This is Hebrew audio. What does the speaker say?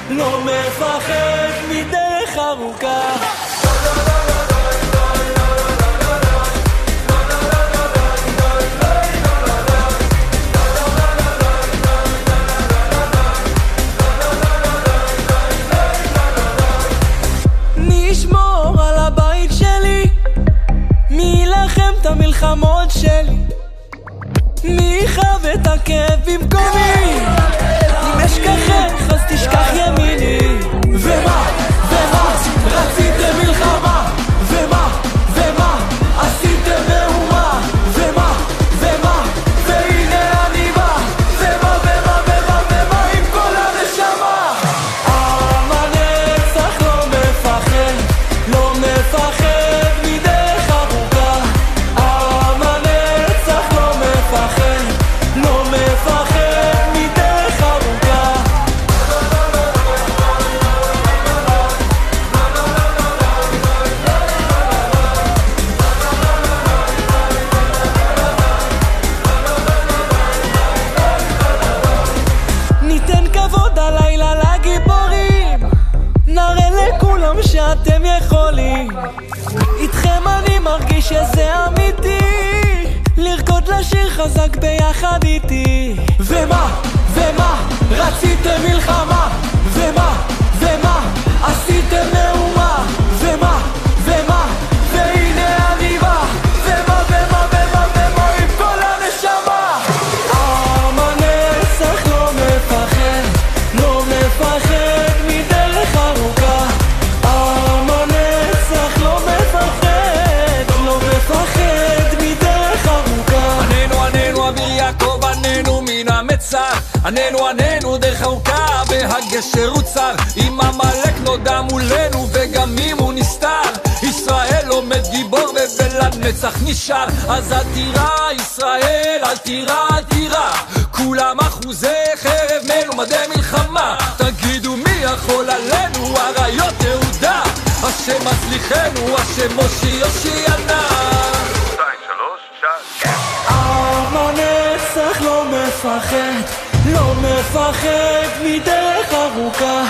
לא מפחד מדרך ארוכה. נשמור על הבית שלי, מי ילחם את המלחמות שלי, מי יחב את הכאב במקומי, אם אשכחך אז תשכח ימיני. ומה רציתם מלחמה, ומה עשיתם מהומה, ומה והנה אני בא, ומה עם כל הנשמה. עם הנצח לא מפחד, לא מפחד מדרך ארוכה. עם הנצח לא מפחד, לא מפחד מדרך ארוכה. ניתן כבוד הלילה לגיבורים, נראה לכולם שאתם יכולים. איתכם אני מרגיש שזה אמיתי, לרקוד לשיר חזק ביחד איתי. ומה רציתם מלחמה, ומה עשיתם מהומה, ומה והנה אני בא, ומה עם כל הנשמה. עם הנצח לא מפחד, לא מפחד מדרך ארוכה. עם הנצח לא מפחד, לא מפחד מדרך ארוכה. עננו אביר יעקב, עננו מן המצר, עננו דרך ארוכה והגשר הוא צר. אם עמלק נודע מולנו וגם אם הוא נסתר, ישראל עומד גיבור ובלעד נצח נשאר. אז אל תירא ישראל, אל תירא, כולם אחוזי חרב מלומדי מלחמה. תגידו מי יכול עלינו, אריות יהודה, השם מצליחנו, השם מושיענו. עם הנצח לא מפחד, לא מפחד מדרך ארוכה.